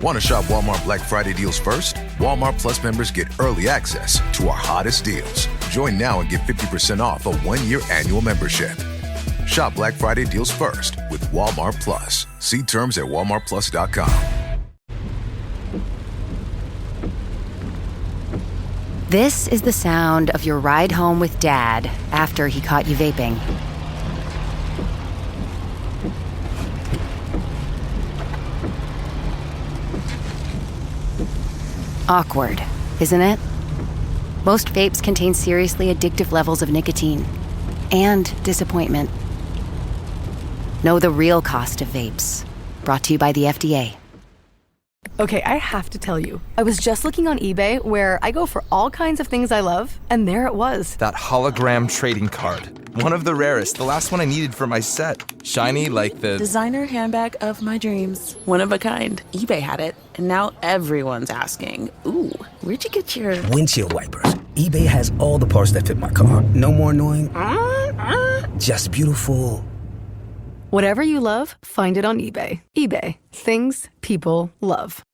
Want to shop Walmart Black Friday deals first? Walmart Plus members get early access to our hottest deals. Join now and get 50% off a 1-year annual membership. Shop Black Friday deals first with Walmart Plus. See terms at walmartplus.com. This is the sound of your ride home with Dad after he caught you vaping. Awkward, isn't it? Most vapes contain seriously addictive levels of nicotine and disappointment. Know the real cost of vapes. Brought to you by the FDA. Okay, I have to tell you, I was just looking on eBay where I go for all kinds of things I love, and there it was. That hologram trading card. One of the rarest, the last one I needed for my set. Shiny like the designer handbag of my dreams. One of a kind. eBay had it, and now everyone's asking, ooh, where'd you get your windshield wipers? eBay has all the parts that fit my car. No more annoying, just beautiful. Whatever you love, find it on eBay. eBay. Things people love.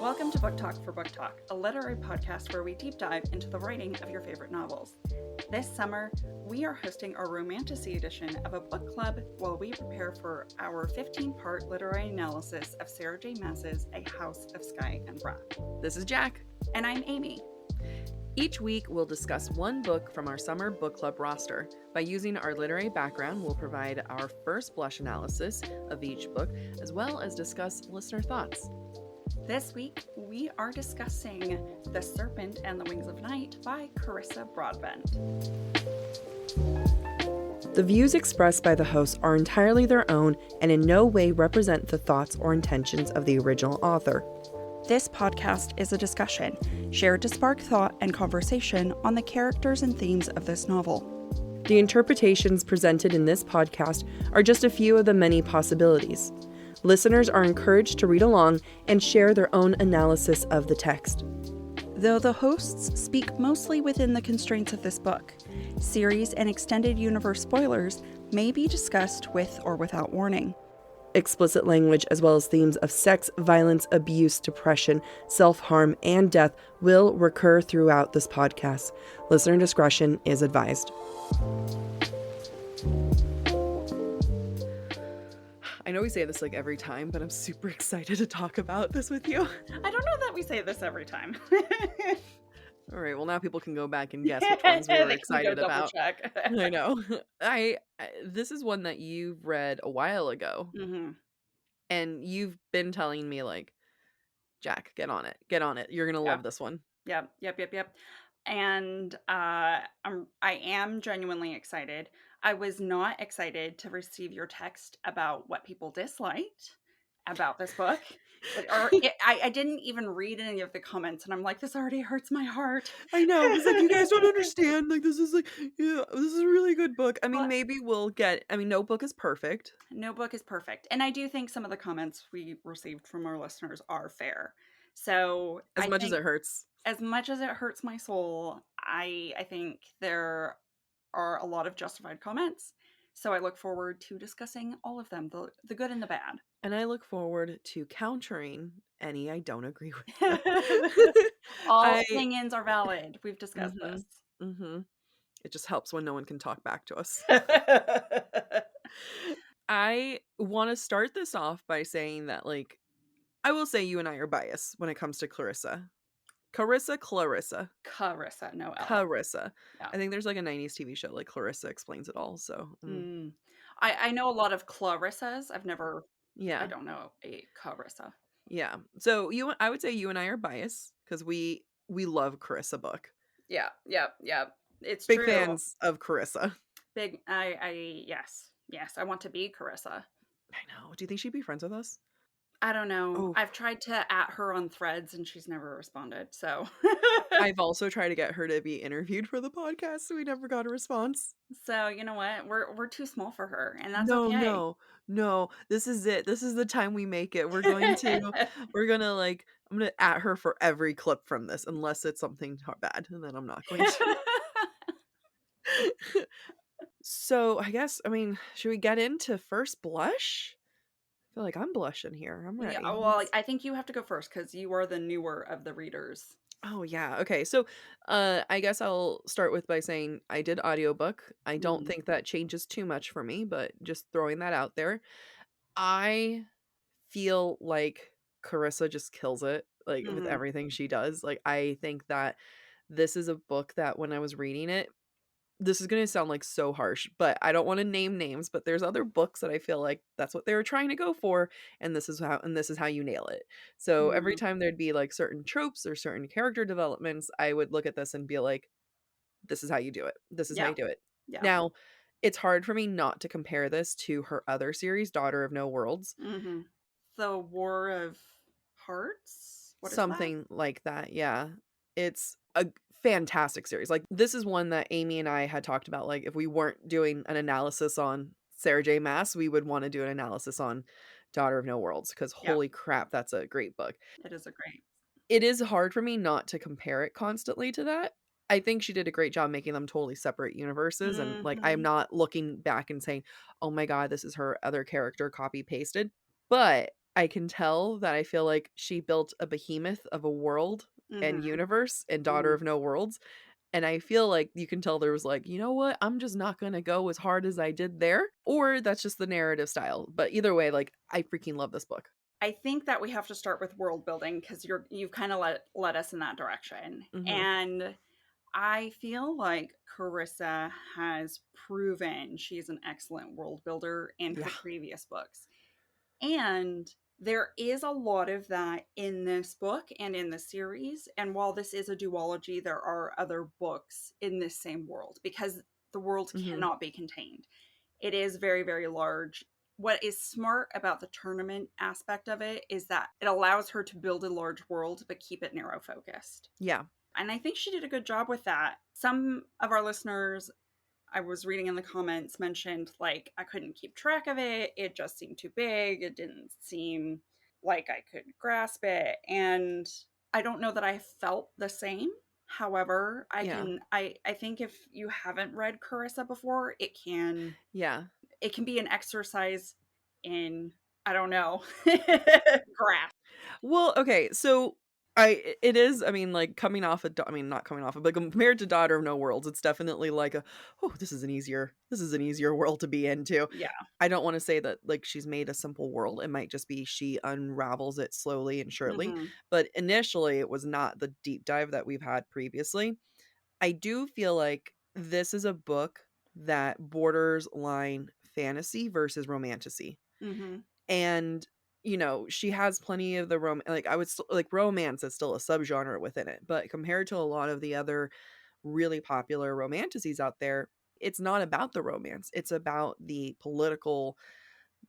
Welcome to BookTok for BookTok, a literary podcast where we deep dive into the writing of your favorite novels. This summer, we are hosting our Romantasy Edition of a book club while we prepare for our 15-part literary analysis of Sarah J. Maas's A House of Sky and Wrath. This is Jac. And I'm Amy. Each week, we'll discuss one book from our Summer Book Club roster. By using our literary background, we'll provide our first blush analysis of each book, as well as discuss listener thoughts. This week, we are discussing The Serpent and the Wings of Night by Carissa Broadbent. The views expressed by the hosts are entirely their own and in no way represent the thoughts or intentions of the original author. This podcast is a discussion, shared to spark thought and conversation on the characters and themes of this novel. The interpretations presented in this podcast are just a few of the many possibilities. Listeners are encouraged to read along and share their own analysis of the text. Though the hosts speak mostly within the constraints of this book, series and extended universe spoilers may be discussed with or without warning. Explicit language as well as themes of sex, violence, abuse, depression, self-harm, and death will recur throughout this podcast. Listener discretion is advised. I know we say this like every time, but I'm super excited to talk about this with you. I don't know that we say this every time. All right, well now people can go back and guess which ones we were excited about. I know. I this is one that you've read a while ago. Mm-hmm. And you've been telling me like, Jac, get on it. You're going to love this one. Yep. And I am genuinely excited. I was not excited to receive your text about what people disliked about this book. I didn't even read any of the comments, and I'm like, this already hurts my heart. I know. It's like, you guys don't understand. Like, this is like, yeah, this is a really good book. I mean, maybe we'll get, no book is perfect. No book is perfect. And I do think some of the comments we received from our listeners are fair. So as much as it hurts my soul, I think there are a lot of justified comments. So I look forward to discussing all of them, the good and the bad. And I look forward to countering any I don't agree with. All opinions are valid. We've discussed this. Mm-hmm. It just helps when no one can talk back to us. I want to start this off by saying that, like, I will say you and I are biased when it comes to Clarissa. Carissa. No L. Carissa. Yeah. I think there's like a 90s TV show like Clarissa Explains It All. So I know a lot of Clarissas. I don't know a Carissa. Yeah. So I would say you and I are biased because we love Carissa book. Yeah. It's big true. fans of Carissa. Yes. I want to be Carissa. I know. Do you think she'd be friends with us? I don't know. Oh, I've tried to at her on Threads and she's never responded. So I've also tried to get her to be interviewed for the podcast, so we never got a response. so you know what? We're too small for her, and that's No, okay. no, no. This is it. This is the time we make it. We're gonna like, I'm gonna at her for every clip from this, unless it's something bad, and then I'm not going to. So I guess, I mean, should we get into first blush? I feel like I'm blushing here. I'm Yeah, ready. well, I think you have to go first because you are the newer of the readers. Oh yeah. Okay. So I guess I'll start with by saying I did audiobook. I don't Mm. think that changes too much for me, but just throwing that out there. I feel like Carissa just kills it, like, with Mhm. everything she does. Like, I think that this is a book that when I was reading it, this is gonna sound like so harsh, but I don't want to name names, but there's other books that I feel like that's what they were trying to go for, and this is how you nail it. So every Mhm. time there'd be like certain tropes or certain character developments, I would look at this and be like, this is how you do it. This is how Yeah. you do it. Yeah. Now, it's hard for me not to compare this to her other series, Daughter of No Worlds. Mhm. The War of Hearts? What is that? Something like that, yeah. It's a fantastic series. Like, this is one that Amy and I had talked about, like, if we weren't doing an analysis on Sarah J. Maas, we would wanna do an analysis on Daughter of No Worlds, because Yeah, holy crap, that's a great book. it is a great. It is hard for me not to compare it constantly to that. I think she did a great job making them totally separate universes, and, like, I'm Mhm. not looking back and saying, "Oh my god, this is her other character copy pasted." But I can tell that I feel like she built a behemoth of a world and Mhm. universe in Daughter Mhm. of No Worlds, and I feel like you can tell there was like, "You know what? I'm just not gonna go as hard as I did there," or that's just the narrative style. But either way, like, I freaking love this book. I think that we have to start with world building because you've kind of led us in that direction. Mhm. And I feel like Carissa has proven she's an excellent world builder in Yeah. her previous books. And there is a lot of that in this book and in the series. And while this is a duology, there are other books in this same world because the world Mhm. cannot be contained. It is very, very large. What is smart about the tournament aspect of it is that it allows her to build a large world but keep it narrow focused. Yeah. And I think she did a good job with that. Some of our listeners, I was reading in the comments, mentioned like I couldn't keep track of it. It just seemed too big. It didn't seem like I could grasp it. And I don't know that I felt the same. However, Yeah. I think if you haven't read Carissa before, Yeah. it can be an exercise in, I don't know, grasp. Well, okay, so it is, I mean, like, coming off I mean, not coming off of, but compared to Daughter of No Worlds, it's definitely like "Oh, this is an easier world to be into." Yeah. I don't wanna say that, like, she's made a simple world, it might just be she unravels it slowly and surely, Mhm. but initially, it was not the deep dive that we've had previously. I do feel like this is a book that borders line fantasy versus romantasy. Mhm. And, you know, she has plenty of the like, I would like, romance is still a subgenre within it, but compared to a lot of the other really popular romantasies out there, it's not about the romance. It's about the political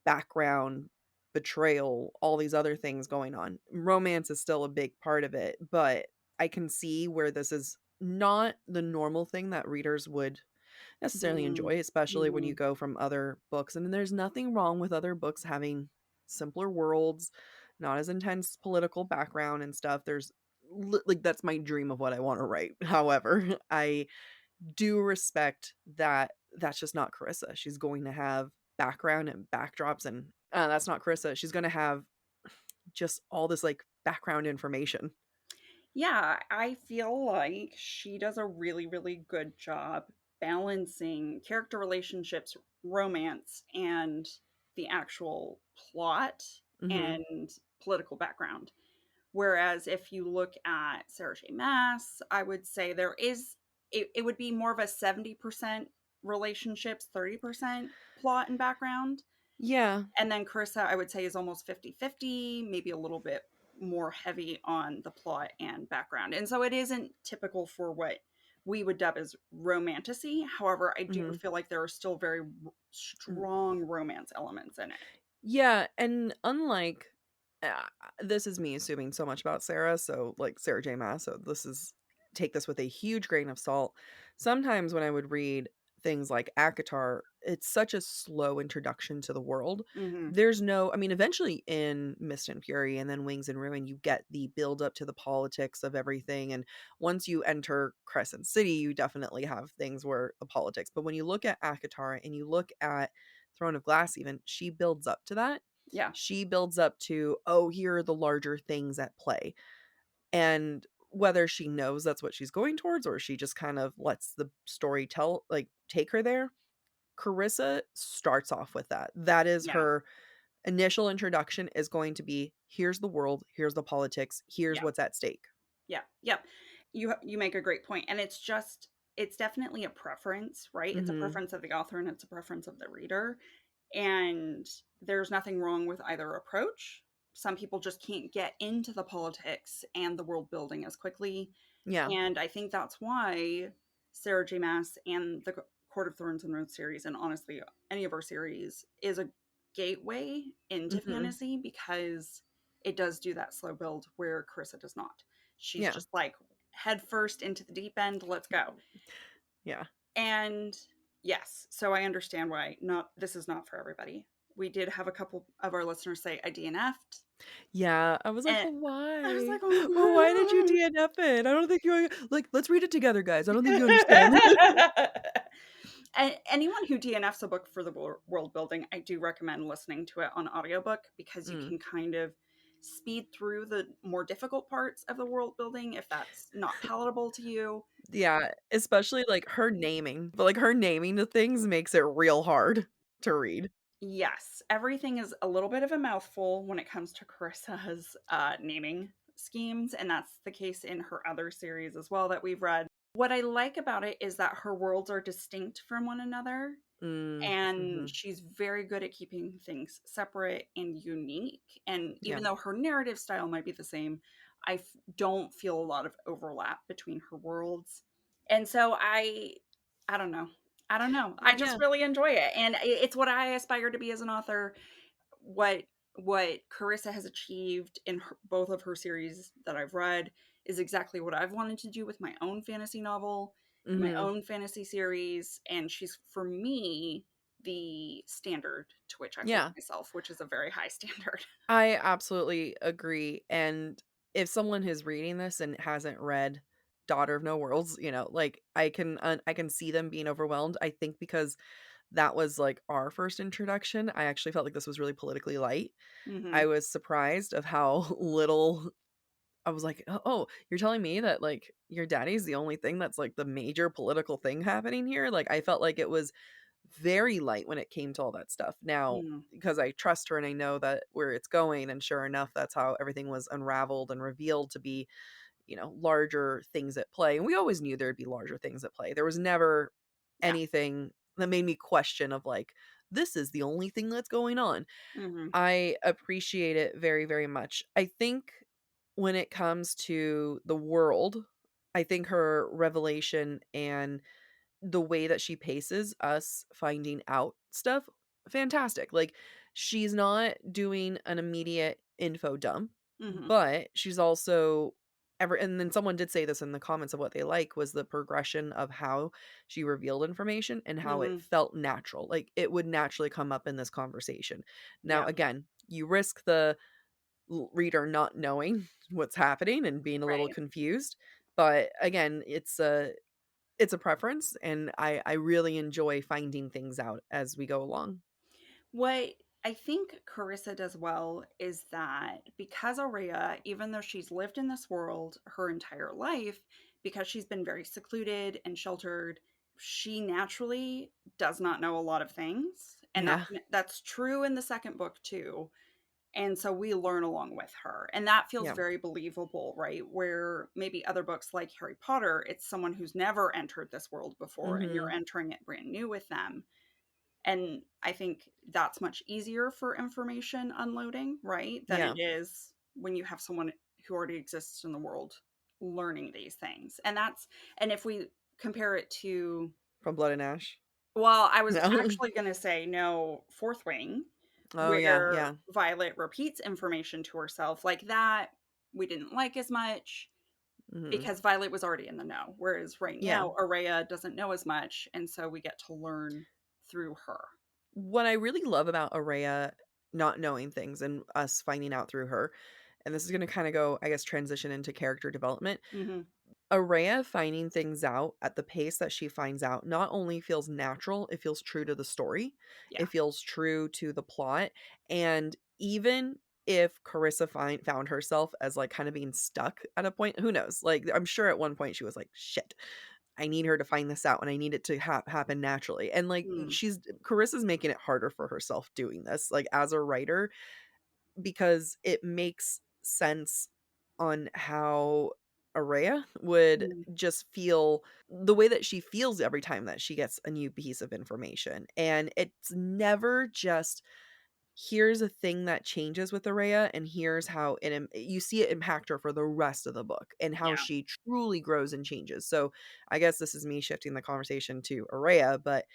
background, betrayal, all these other things going on. Romance is still a big part of it, but I can see where this is not the normal thing that readers would necessarily Mhm. enjoy, especially when you Mhm. go from other books. And there's nothing wrong with other books having simpler worlds, not as intense political background and stuff. Like, that's my dream of what I want to write. However, I do respect that that's just not Carissa. She's going to have background and backdrops, and that's not Carissa. She's going to have just all this like background information. Yeah, I feel like she does a really, really good job balancing character relationships, romance, and the actual plot Hmm. and political background. Whereas if you look at Sarah J. Maas, I would say it would be more of a 70% relationships, 30% plot and background. Yeah. And then Carissa, I would say, is almost 50-50, maybe a little bit more heavy on the plot and background. And so it isn't typical for what we would dub as romantasy. However, I do Hmm. feel like there are still very strong romance elements in it. Yeah, and unlike This is me assuming so much about Sarah, so like Sarah J. Maas, so take this with a huge grain of salt. Sometimes when I would read things like ACOTAR, it's such a slow introduction to the world. Mm-hmm. There's no, I mean, eventually in Mist and Fury and then Wings and Ruin, you get the build up to the politics of everything. And once you enter Crescent City, you definitely have things where the politics. But when you look at ACOTAR and you look at Throne of Glass, even, she builds up to that. Yeah. She builds up to, oh, here are the larger things at play. And whether she knows that's what she's going towards or she just kind of lets the story take her there, Carissa starts off with that. That is Yeah. her initial introduction, is going to be, here's the world, here's the politics, here's what's at stake. Yeah. Yep. You make a great point. And it's definitely a preference, right? It's a preference of the author and it's a preference of the reader. And there's nothing wrong with either approach. Some people just can't get into the politics and the world building as quickly. Yeah. And I think that's why Sarah J. Maas and the Court of Thorns and Roses series, and honestly, any of our series, is a gateway into fantasy, because it does do that slow build where Carissa does not. She's just like head first into the deep end, let's go. Yeah. And yes, so I understand why this is not for everybody. We did have a couple of our listeners say I DNF'd. Yeah, I was like, well, why? I was like, well, why did you DNF it? I don't think you like. Let's read it together, guys. I don't think you understand. And anyone who DNFs a book for the world building, I do recommend listening to it on audiobook, because you can kind of speed through the more difficult parts of the world building if that's not palatable to you. Yeah, especially like her naming, but like her naming the things makes it real hard to read. Yes, everything is a little bit of a mouthful when it comes to Carissa's naming schemes, and that's the case in her other series as well that we've read. What I like about it is that her worlds are distinct from one another, and she's very good at keeping things separate and unique. And even though her narrative style might be the same, I don't feel a lot of overlap between her worlds. And so I don't know. I just really enjoy it. And it's what I aspire to be as an author. What Carissa has achieved in both of her series that I've read is exactly what I've wanted to do with my own fantasy novel, my own fantasy series. And she's, for me, the standard to which I hold myself, which is a very high standard. I absolutely agree. And if someone is reading this and hasn't read Daughter of No Worlds, like I can see them being overwhelmed. I think because that was like our first introduction, I actually felt like this was really politically light. I was surprised of how little. I was like, oh, you're telling me that like your daddy's the only thing that's like the major political thing happening here? Like I felt like it was very light when it came to all that stuff. Now, because I trust her and I know that where it's going, and sure enough, that's how everything was unraveled and revealed to be, larger things at play. And we always knew there'd be larger things at play. There was never anything that made me question of like, this is the only thing that's going on. I appreciate it very, very much. I think when it comes to the world, I think her revelation and the way that she paces us finding out stuff, fantastic. Like she's not doing an immediate info dump, but she's also and then someone did say this in the comments of what they like was the progression of how she revealed information and how it felt natural. Like it would naturally come up in this conversation. Now, again, you risk the reader not knowing what's happening and being a little confused, but again, it's a preference, and I really enjoy finding things out as we go along. What I think Carissa does well is that because Aurea, even though she's lived in this world her entire life, because she's been very secluded and sheltered, she naturally does not know a lot of things. And that's true in the second book too. And so we learn along with her. And that feels very believable, right? Where maybe other books like Harry Potter, it's someone who's never entered this world before and you're entering it brand new with them. And I think that's much easier for information unloading, right? Than it is when you have someone who already exists in the world learning these things. And if we compare it to From Blood and Ash. Well, I was actually going to say no, Fourth Wing. Oh, yeah, where yeah. Violet repeats information to herself. Like that, we didn't like as much Mhm. because Violet was already in the know. Whereas right Yeah. now, Araya doesn't know as much. And so we get to learn through her. What I really love about Araya not knowing things and us finding out through her, and this is gonna kinda go, I guess, transition into character development. Hmm. Araya finding things out at the pace that she finds out not only feels natural, it feels true to the story. Yeah. It feels true to the plot. And even if Carissa found herself as like kind of being stuck at a point, who knows? Like, I'm sure at one point she was like, shit, I need her to find this out and I need it to happen naturally. And like, Mm. Carissa's making it harder for herself doing this, like as a writer, because it makes sense on how Araya would Mm. just feel the way that she feels every time that she gets a new piece of information. And it's never just here's a thing that changes with Araya and here's how you see it impact her for the rest of the book and how Yeah. she truly grows and changes. So I guess this is me shifting the conversation to Araya, but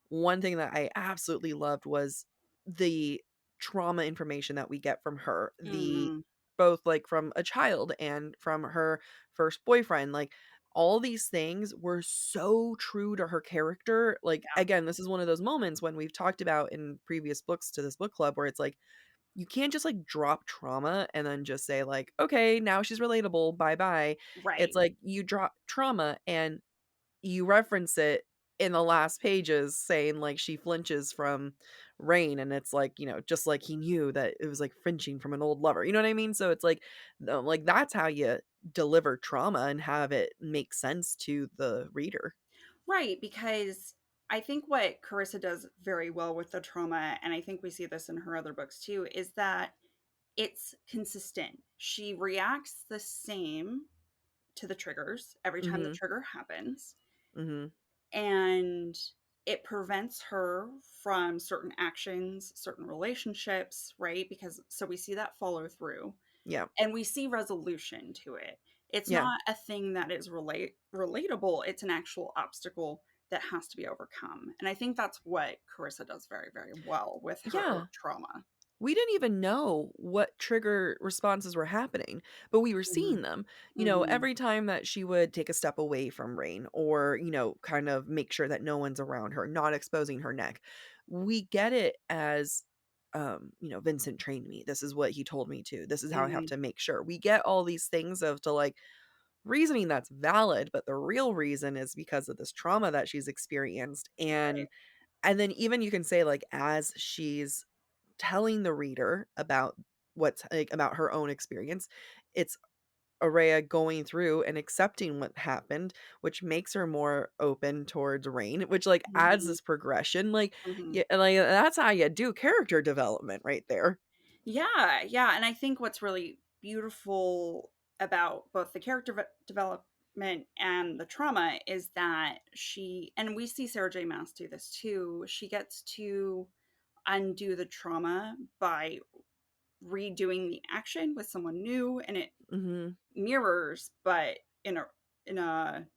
one thing that I absolutely loved was the trauma information that we get from her. The Hmm. both like from a child and from her first boyfriend, like all these things were so true to her character. Like, Yeah. again, this is one of those moments when we've talked about in previous books to this book club where it's like, you can't just like drop trauma and then just say, like, okay, now she's relatable. Bye bye. It's Right. like you drop trauma and you reference it in the last pages saying like she flinches from rain and it's like, just like he knew that it was like flinching from an old lover, you know what I mean? So it's like like that's how you deliver trauma and have it make sense to the reader. Right. Because I think what Carissa does very well with the trauma, and I think we see this in her other books too, is that it's consistent. She reacts the same to the triggers every time the Mhm. trigger happens. Mhm. And it prevents her from certain actions, certain relationships, right? Because so we see that follow through Yeah. and we see resolution to it. It's Yeah. not a thing that is relatable, it's an actual obstacle that has to be overcome. And I think that's what Carissa does very, very well with her Yeah. trauma. We didn't even know what trigger responses were happening, but we were Hmm. seeing them. Hmm. Every time that she would take a step away from Rain or, kind of make sure that no one's around her, not exposing her neck. We get it as Vincent trained me. This is what he told me to. This is how I have Hmm. to make sure. We get all these things of to like reasoning that's valid, but the real reason is because of this trauma that she's experienced. Right. And then even you can say like as she's telling the reader about what's like about her own experience, it's Araya going through and accepting what happened, which makes her more open towards Rain, which like adds Hmm. this progression. Like, Hmm. yeah, like that's how you do character development right there. Yeah, yeah. And I think what's really beautiful about both the character development and the trauma is that and we see Sarah J. Maas do this too, she gets to undo the trauma by redoing the action with someone new, and it Hmm. mirrors, but in a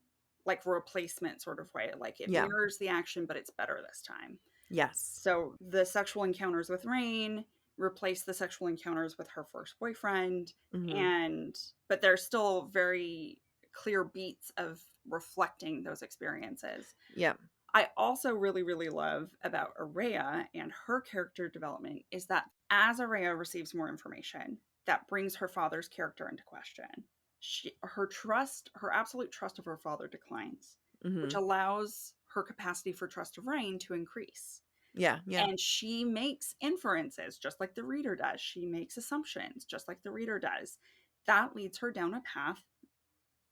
like replacement sort of way. Like it Yeah. mirrors the action, but it's better this time. Yes. So the sexual encounters with Rain replace the sexual encounters with her first boyfriend, Hmm. and but there's still very clear beats of reflecting those experiences. Yeah. I also really, really love about Araya and her character development is that as Araya receives more information, that brings her father's character into question. Her absolute trust of her father declines, which Hmm. allows her capacity for trust of Rain to increase. Yeah. Yeah. And she makes inferences just like the reader does. She makes assumptions just like the reader does. That leads her down a path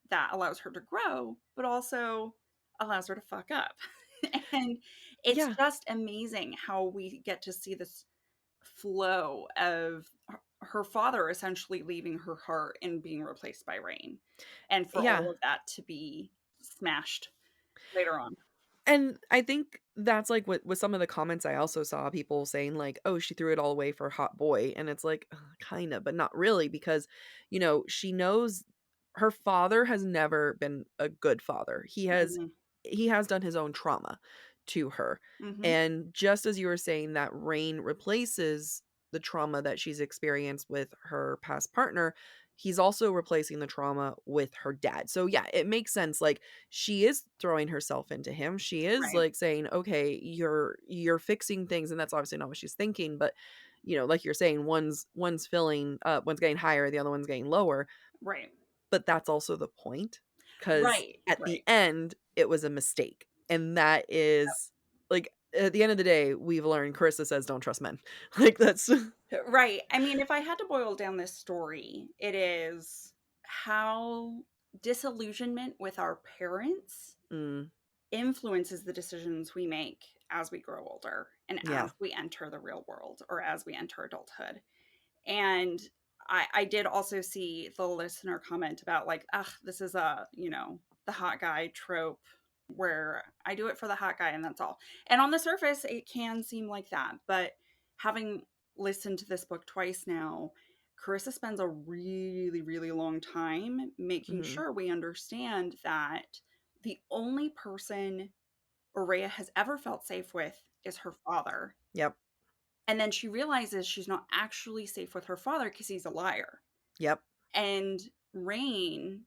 that allows her to grow, but also allows her to fuck up. And it's Yeah. just amazing how we get to see this flow of her father essentially leaving her heart and being replaced by Rain, and for Yeah. all of that to be smashed later on. And I think that's like what with some of the comments I also saw people saying like, "Oh, she threw it all away for a hot boy." And it's like, kind of, but not really because she knows her father has never been a good father. He has Mhm. he has done his own trauma to her. Mm-hmm. And just as you were saying that Rain replaces the trauma that she's experienced with her past partner, he's also replacing the trauma with her dad. So yeah, it makes sense. Like, she is throwing herself into him. She is Right. like saying, okay, you're fixing things, and that's obviously not what she's thinking, but like you're saying, one's filling one's getting higher, the other one's getting lower. Right. But that's also the point, because Right. at the Right. end it was a mistake. And that is like, at the end of the day, we've learned Carissa says don't trust men. Like, that's Right. I mean, if I had to boil down this story, it is how disillusionment with our parents mm, influences the decisions we make as we grow older and yeah. as we enter the real world or as we enter adulthood. And I did also see the listener comment about, like, this is the hot guy trope where I do it for the hot guy and that's all. And on the surface, it can seem like that. But having listened to this book twice now, Carissa spends a really, really long time making Mhm. sure we understand that the only person Aurea has ever felt safe with is her father. Yep. And then she realizes she's not actually safe with her father because he's a liar. Yep. And Rain,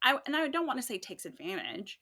I don't want to say takes advantage,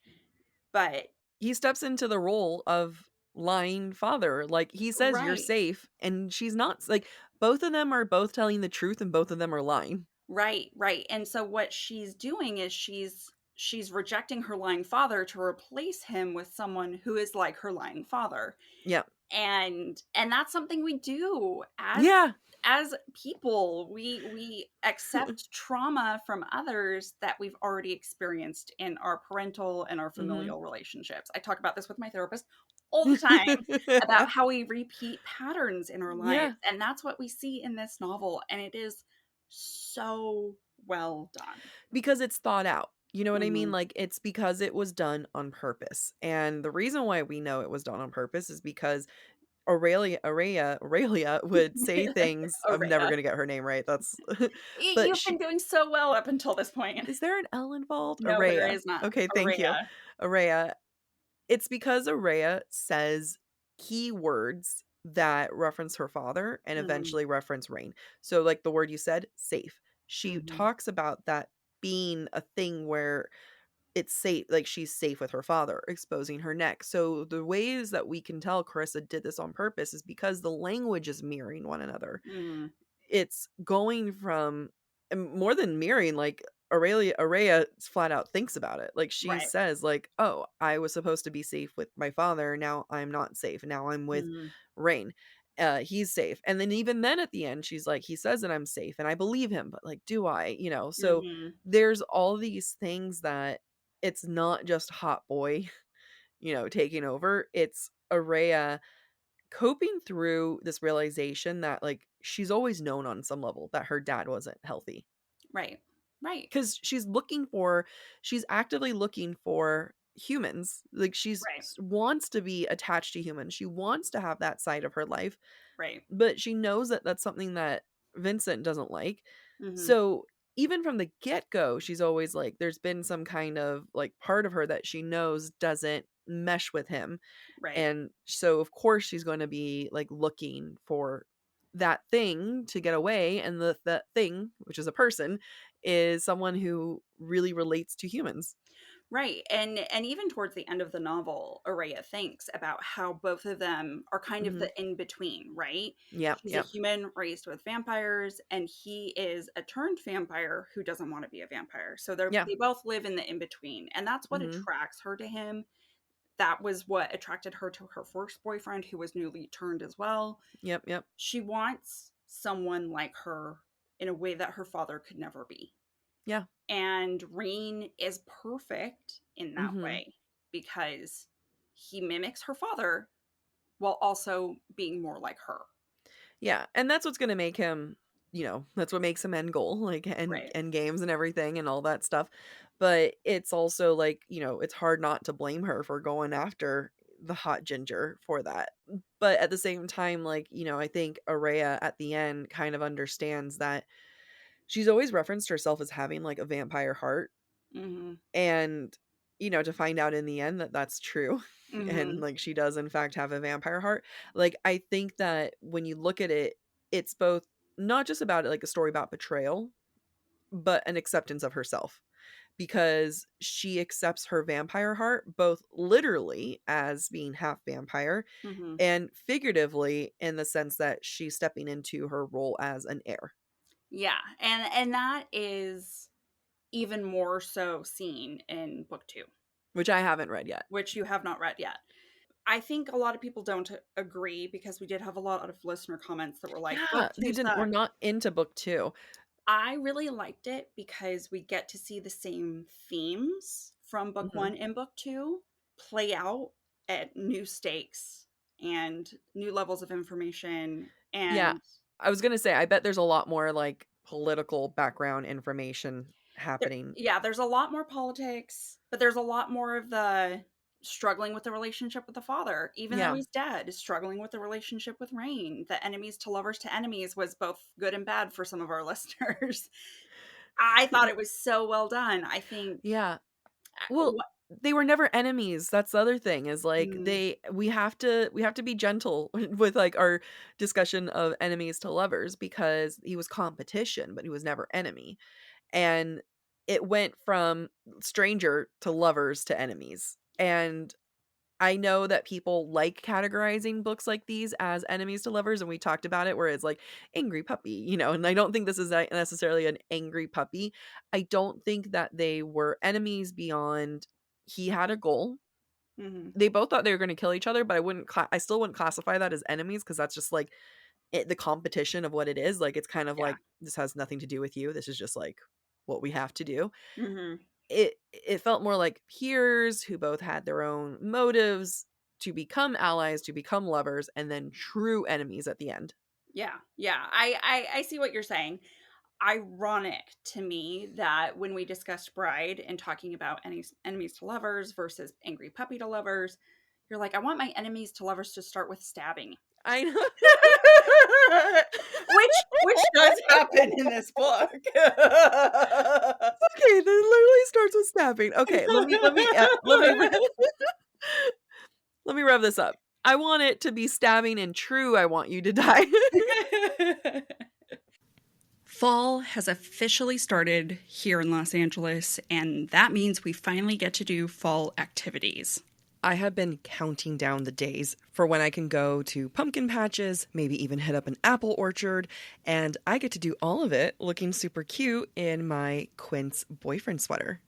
but He steps into the role of lying father. Like, he says you're right, safe, and she's not. Like, both of them are both telling the truth, and both of them are lying. right. And so what she's doing is she's rejecting her lying father to replace him with someone who is like her lying father. Yep. And that's something we do Yeah. as people. We accept trauma from others that we've already experienced in our parental and our Mhm. familial relationships. I talk about this with my therapist all the time about how we repeat patterns in our lives, Yeah. and that's what we see in this novel, and it is so well done. Because it's thought out. You know what I mean? Mhm. Like, it's because it was done on purpose. And the reason why we know it was done on purpose is because Aurelia would say things. I'm never Aurea. gonna get her name right. That's but You've been doing so well up until this point. is there an L involved? No, there Aurea. is not. Okay, thank you. Aurea. Aurea. It's because Aurea says keywords that reference her father and Mm, eventually reference Rain. So, like the word you said, safe. She mhm. talks about that being a thing where it's safe, like she's safe with her father, exposing her neck. So the ways that we can tell Carissa did this on purpose is because the language is mirroring one another. Mm, It's going from, and more than mirroring, like Aurea flat out thinks about it. Like, she right. says, like, oh, I was supposed to be safe with my father, now I'm not safe, now I'm with Mm, Rain. He's safe. And then even then at the end she's like, he says that I'm safe and I believe him, but like, do I, so mhm. there's all these things that it's not just hot boy taking over. It's Aurea coping through this realization that, like, she's always known on some level that her dad wasn't healthy, Right. Right. because she's actively looking for humans. Like, Right. wants to be attached to humans, she wants to have that side of her life, Right. but she knows that that's something that Vincent doesn't like. Mhm. So even from the get-go, she's always like, there's been some kind of like part of her that she knows doesn't mesh with him. Right. And so of course she's going to be like looking for that thing to get away, and that thing, which is a person, is someone who really relates to humans. Right. And even towards the end of the novel, Aurea thinks about how both of them are kind of Hmm. the in between, right? Yep, She's a yep, human raised with vampires, and he is a turned vampire who doesn't want to be a vampire. So yeah. they both live in the in between, and that's what Hmm. attracts her to him. That was what attracted her to her first boyfriend, who was newly turned as well. Yep, yep. She wants someone like her in a way that her father could never be. Yeah. And Rain is perfect in that Hmm. way because he mimics her father while also being more like her. Yeah, and that's what's gonna make him, that's what makes him end goal, like, Right. end games and everything and all that stuff. But it's also like, it's hard not to blame her for going after the hot ginger for that. But at the same time, like, I think Aurea at the end kind of understands that she's always referenced herself as having like a vampire heart. Hmm. And to find out in the end that that's true. And like she does in fact have a vampire heart. Like I think that when you look at it, it's both not just about like a story about betrayal, but an acceptance of herself, because she accepts her vampire heart both literally as being half vampire and figuratively in the sense that she's stepping into her role as an heir. Yeah, and that is even more so seen in book 2, which I haven't read yet. Which you have not read yet. I think a lot of people don't agree, because we did have a lot of listener comments that were like, we're not into book 2. I really liked it because we get to see the same themes from book 1 and book 2 play out at new stakes and new levels of information. And yeah, I was going to say, I bet there's a lot more like political background information happening. There's a lot more politics, but there's a lot more of the struggling with the relationship with the father, even though he's dead, struggling with the relationship with Rain. The enemies to lovers to enemies was both good and bad for some of our listeners. I thought it was so well done. I think well, they were never enemies. That's the other thing, is like we have to be gentle with like our discussion of enemies to lovers, because he was competition, but he was never enemy. And it went from stranger to lovers to enemies. And I know that people like categorizing books like these as enemies to lovers, and we talked about it where it's like angry puppy, and I don't think this is necessarily an angry puppy. I don't think that they were enemies beyond he had a goal. They both thought they were going to kill each other, but I still wouldn't classify that as enemies, because that's just like the competition of what it is. Like it's kind of like, this has nothing to do with you. This is just like what we have to do. It felt more like peers who both had their own motives to become allies, to become lovers, and then true enemies at the end. Yeah. I see what you're saying. Ironic to me that when we discussed Bride and talking about enemies to lovers versus angry puppy to lovers, you're like, I want my enemies to lovers to start with stabbing. I know. which does happen in this book. Okay, that literally starts with stabbing. Okay, let me rev this up. I want it to be stabbing and true I want you to die. Fall has officially started here in Los Angeles, and that means we finally get to do fall activities. I have been counting down the days for when I can go to pumpkin patches, maybe even hit up an apple orchard, and I get to do all of it looking super cute in my Quince boyfriend sweater.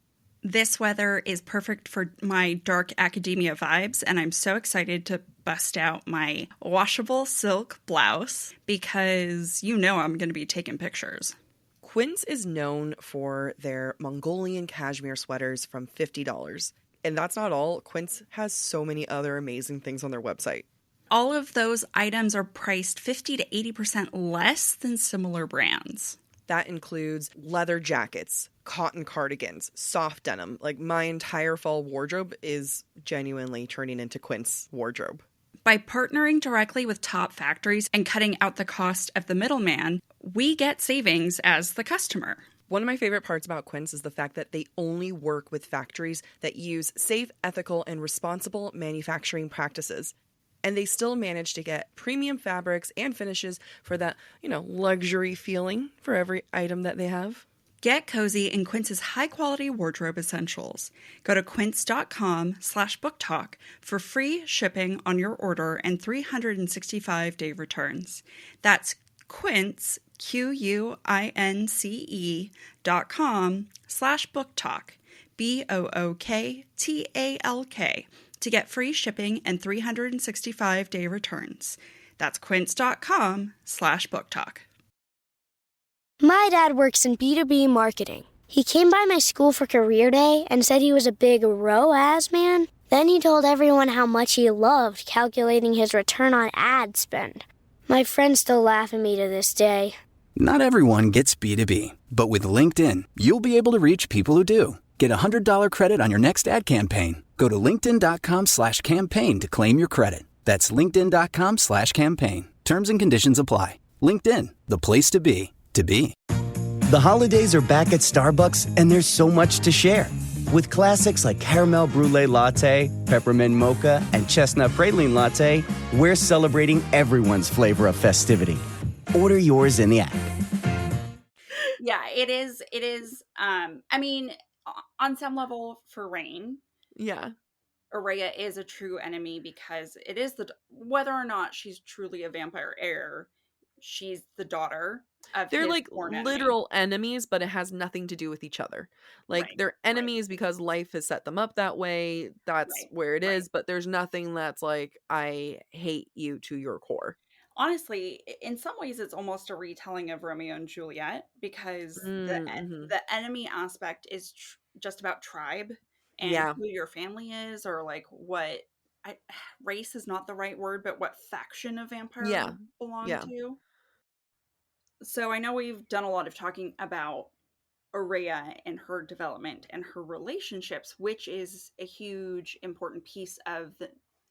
This weather is perfect for my dark academia vibes, and I'm so excited to bust out my washable silk blouse because I'm going to be taking pictures. Quince is known for their Mongolian cashmere sweaters from $50. And that's not all. Quince has so many other amazing things on their website. All of those items are priced 50 to 80% less than similar brands. That includes leather jackets, cotton cardigans, soft denim. Like my entire fall wardrobe is genuinely turning into Quince wardrobe. By partnering directly with top factories and cutting out the cost of the middleman, we get savings as the customer. One of my favorite parts about Quince is the fact that they only work with factories that use safe, ethical, and responsible manufacturing practices. And they still manage to get premium fabrics and finishes for that, luxury feeling for every item that they have. Get cozy in Quince's high-quality wardrobe essentials. Go to quince.com/booktalk for free shipping on your order and 365-day returns. That's Quince, QUINCE.com/booktalk, BOOKTALK, to get free shipping and 365-day returns. That's quince.com/booktalk. My dad works in B2B marketing. He came by my school for career day and said he was a big ROAS man. Then he told everyone how much he loved calculating his return on ad spend. My friends still laugh at me to this day. Not everyone gets B2B, but with LinkedIn, you'll be able to reach people who do. Get a $100 credit on your next ad campaign. Go to linkedin.com/campaign to claim your credit. That's linkedin.com/campaign. Terms and conditions apply. LinkedIn, the place to be, to be. The holidays are back at Starbucks, and there's so much to share. With classics like Caramel Brulee Latte, Peppermint Mocha, and Chestnut Praline Latte, we're celebrating everyone's flavor of festivity. Order yours in the app. Yeah, it is. I mean, on some level for Rain, Yeah. Araya is a true enemy because it is whether or not she's truly a vampire heir, she's the daughter of They're his like sworn enemy. literal enemies, but it has nothing to do with each other. Like Right, they're enemies because life has set them up that way. That's where it right. is, but there's nothing that's like I hate you to your core. Honestly, in some ways, it's almost a retelling of Romeo and Juliet because Mm-hmm. the enemy aspect is just about tribe and Yeah. who your family is, or like what race is not the right word, but what faction of vampire Yeah. you belong Yeah. to. So I know we've done a lot of talking about Araya and her development and her relationships, which is a huge important piece of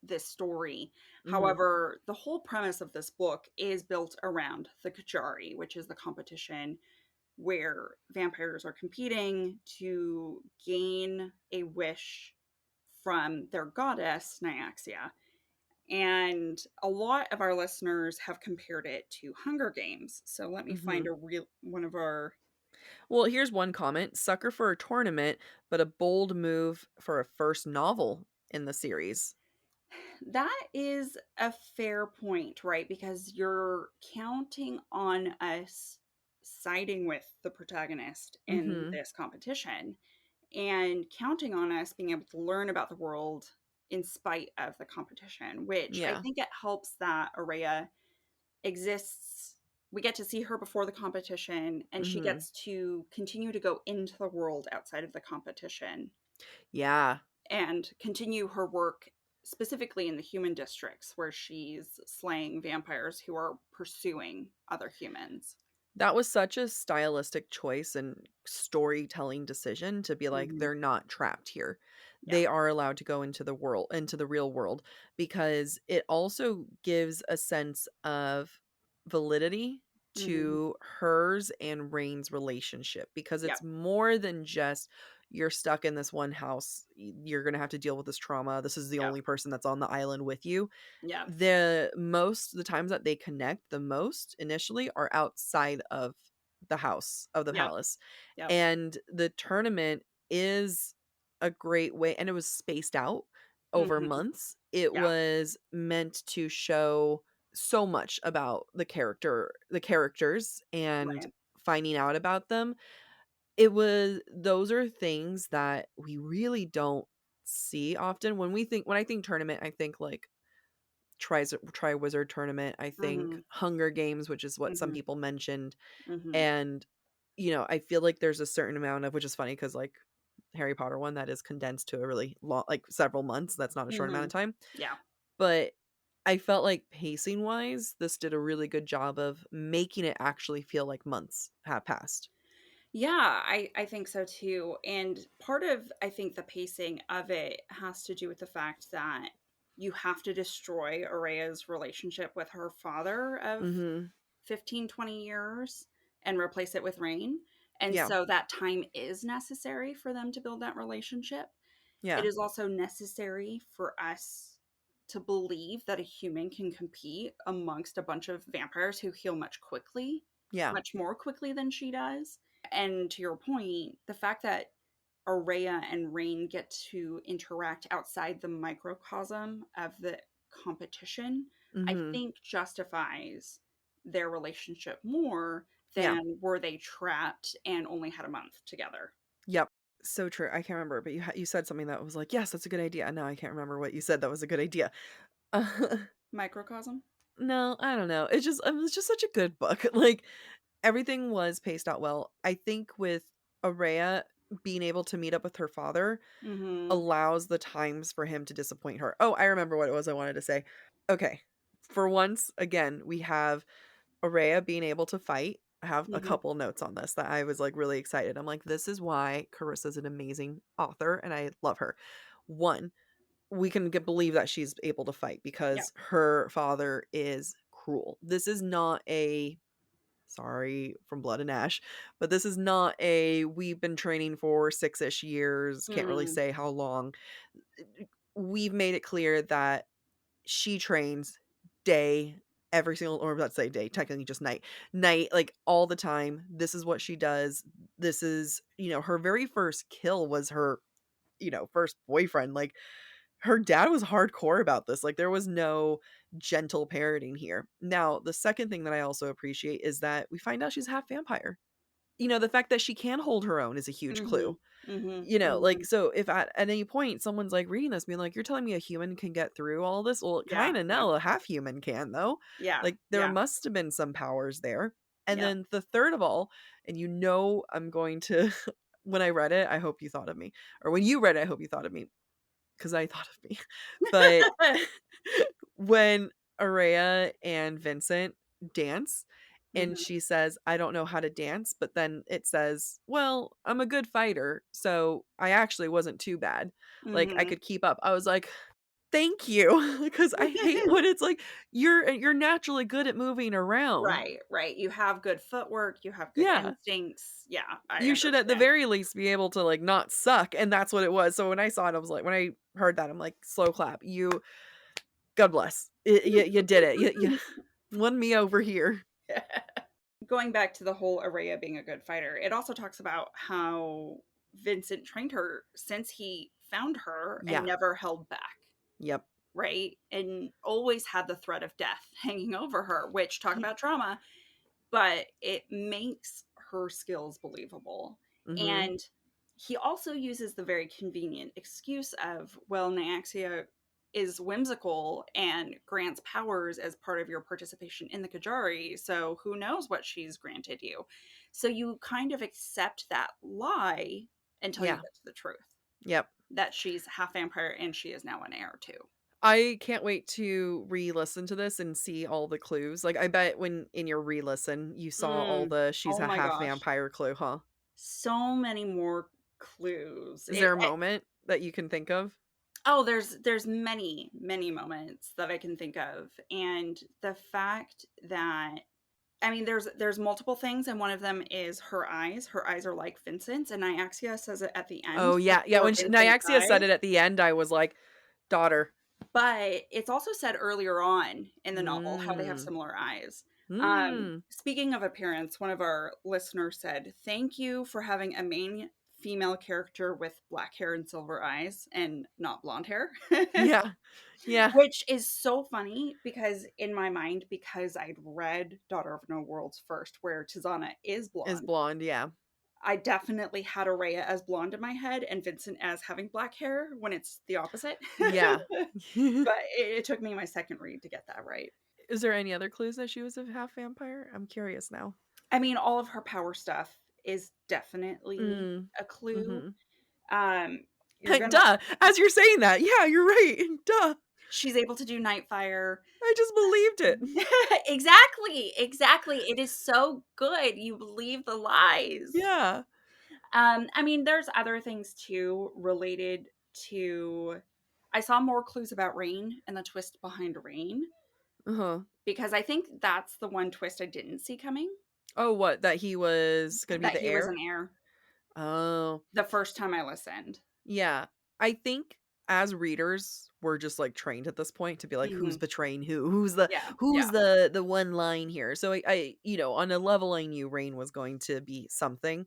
this story. Mm-hmm. However, the whole premise of this book is built around the Kachari, which is the competition where vampires are competing to gain a wish from their goddess Nyaxia. And a lot of our listeners have compared it to Hunger Games. So let me Mm-hmm. find a real one of our. Well, here's one comment. Sucker for a tournament, but a bold move for a first novel in the series. That is a fair point, right? Because you're counting on us siding with the protagonist in Mm-hmm. this competition and counting on us being able to learn about the world in spite of the competition, which I Yeah. think it helps that Araya exists. We get to see her before the competition, and she Mm-hmm. gets to continue to go into the world outside of the competition Yeah. and continue her work specifically in the human districts where she's slaying vampires who are pursuing other humans. That was such a stylistic choice and storytelling decision to be like, Mhm. they're not trapped here. Yeah. They are allowed to go into the world, into the real world, because it also gives a sense of validity Mhm. to hers and Rain's relationship because Yep. it's more than just you're stuck in this one house. You're going to have to deal with this trauma. This is the Yep. only person that's on the island with you. Yep. The times that they connect the most initially are outside of the house of the Yep. palace, Yep. and the tournament is a great way, and it was spaced out over Mhm. months. It Yeah. was meant to show so much about the characters and Right. finding out about them. It was those are things that we really don't see often. When I think tournament, I think like Triwizard Tournament, I think Mhm. Hunger Games, which is what some Mhm. people mentioned, Mhm. and, I feel like there's a certain amount of which is funny because like, Harry Potter one that is condensed to a really long like, several months, that's not a short amount of Mhm. time, Yeah. but I felt like pacing-wise, this did a really good job of making it actually feel like months have passed. Yeah, I think so too. And part of I think the pacing of it has to do with the fact that you have to destroy Araya's relationship with her father of Mhm. 15, 20 years and replace it with Rain. And Yeah. so that time is necessary for them to build that relationship. It Yeah. is also necessary for us to believe that a human can compete amongst a bunch of vampires who heal Yeah. much more quickly than she does. And to your point, the fact that Araya and Rain get to interact outside the microcosm of the competition, I Mhm. think justifies their relationship more Yeah. than were they trapped and only had a month together. Yep. So true. I can't remember, but you said something that was like, "Yes, that's a good idea." And now I can't remember what you said that was a good idea. Microcosm? No, I don't know. It was just such a good book. Like everything was paced out well. I think with Araya being able to meet up with her father Mhm. allows the times for him to disappoint her. Oh, I remember what it was I wanted to say. Okay. For once, again, we have Araya being able to fight. I have a Mhm. couple notes on this that I was like really excited. I'm like, this is why Carissa's an amazing author and I love her. One, we can believe that she's able to fight Yeah. because her father is cruel. This is not a Sorry, from Blood and Ash. But this is not we've been training for 6-ish years, can't really say how long. We've made it clear that she trains day, every single, or let's say day, technically just night, like all the time. This is what she does. This is, her very first kill was her, first boyfriend. Like, her dad was hardcore about this. Like, there was no gentle parenting here. Now, the second thing that I also appreciate is that we find out she's half vampire. The fact that she can hold her own is a huge clue. Like, so if at any point someone's like reading this being like, you're telling me a human can get through all this? Well, kind of no, a half human can, though. Like, there must have been some powers there. And then the third of all, and I'm going to when I read it, I hope you thought of me, or when you read it, I hope you thought of me, because I thought of me. But when Araya and Vincent dance, and she says, I don't know how to dance, but then it says, well, I'm a good fighter, so I actually wasn't too bad. Like, I could keep up. I was like, thank you, because I hate when it's like you're naturally good at moving around. Right. You have good footwork, you have good instincts. Yeah. You should at the very least be able to, like, not suck, and that's what it was. So when I saw it, I was like, when I heard that, I'm like, slow clap. God bless. You did it. You won me over here. Going back to the whole Araya being a good fighter, it also talks about how Vincent trained her since he found her and never held back. Yep. Right? And always had the threat of death hanging over her, which, talk about trauma, but it makes her skills believable. And he also uses the very convenient excuse of, well, Nyaxia is whimsical and grants powers as part of your participation in the Kajari, so who knows what she's granted you. So you kind of accept that lie until you get to the truth. Yep. That she's half vampire and she is now an heir too. I can't wait to re-listen to this and see all the clues. Like, I bet when in your re-listen you saw all the she's a half vampire clue, huh? So many more clues. Is there a moment that you can think of? Oh, there's many moments that I can think of. And the fact that, I mean, there's multiple things, and one of them is her eyes. Her eyes are like Vincent's, and Nyaxia says it at the end. Oh, yeah. Yeah, when Nyaxia said it at the end, I was like, daughter. But it's also said earlier on in the novel how they have similar eyes. Speaking of appearance, one of our listeners said, thank you for having a main female character with black hair and silver eyes and not blonde hair. Yeah. Which is so funny because in my mind, because I'd read Daughter of No Worlds first, where Tizana is blonde. Yeah. I definitely had Araya as blonde in my head and Vincent as having black hair when it's the opposite. Yeah. But it took me my second read to get that right. Is there any other clues that she was a half vampire? I'm curious now. I mean, all of her power stuff is definitely a clue. Duh. As you're saying that, yeah, you're right. Duh. She's able to do Nightfire. I just believed it. Exactly. It is so good. You believe the lies. Yeah. I mean, there's other things too related to. I saw more clues about Rain and the twist behind Rain. Because I think that's the one twist I didn't see coming. Oh, what? That he was going to be the heir? He was an heir. Oh. The first time I listened. Yeah. I think as readers, we're just like trained at this point to be like, who's betraying who? Who's the one line here? So I on a level I knew Rain was going to be something.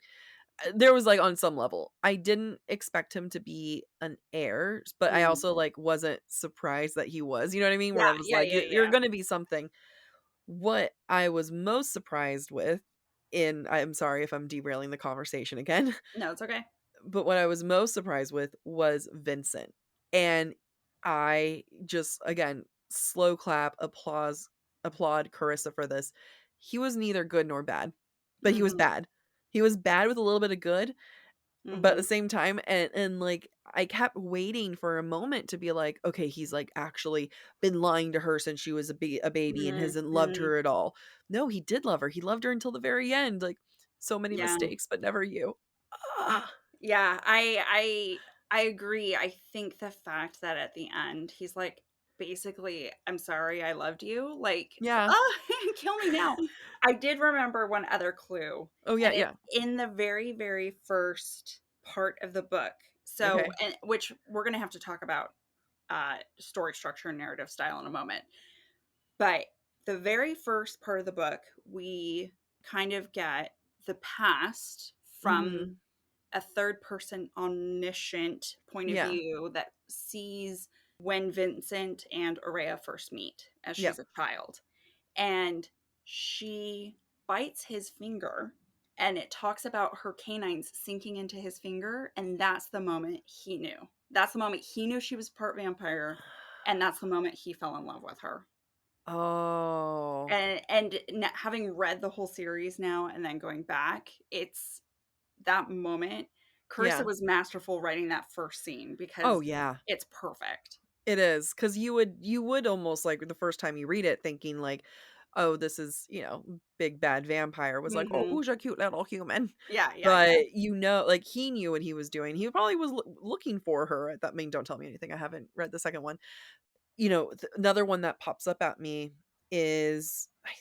There was like on some level, I didn't expect him to be an heir, but I also like wasn't surprised that he was. You know what I mean? Where I was you're going to be something. What I was most surprised with, I'm sorry if I'm derailing the conversation again. No, it's okay. But what I was most surprised with was Vincent. And I just, again, slow clap, applaud Carissa for this. He was neither good nor bad, but he was bad. He was bad with a little bit of good, but at the same time, and like, I kept waiting for a moment to be like, okay, he's like actually been lying to her since she was a baby and hasn't loved her at all. No, he did love her. He loved her until the very end. Like, so many mistakes, but never you. Yeah, I agree. I think the fact that at the end he's like, basically, I'm sorry I loved you. Like, kill me now. I did remember one other clue. Oh, yeah, And yeah. it's in the very, very first part of the book. So, Okay. and which we're going to have to talk about story structure and narrative style in a moment. But the very first part of the book, we kind of get the past from Mhm. a third person omniscient point of Yeah. view that sees when Vincent and Aurea first meet as Yep. she's a child. And she bites his finger, and it talks about her canines sinking into his finger, and that's the moment he knew. That's the moment he knew she was part vampire, and that's the moment he fell in love with her. Oh. And having read the whole series now and then going back, it's that moment. Carissa Yeah. was masterful writing that first scene Oh, because yeah. it's perfect. It is, 'cause you would almost, like, the first time you read it thinking, like, "Oh, this is, big bad vampire," was like, "Oh, Hmm. who's a cute little human?" Yeah, yeah, yeah. But, like, he knew what he was doing. He probably was looking for her at that. I mean, don't tell me anything, I haven't read the second one. Another one that pops up at me is, I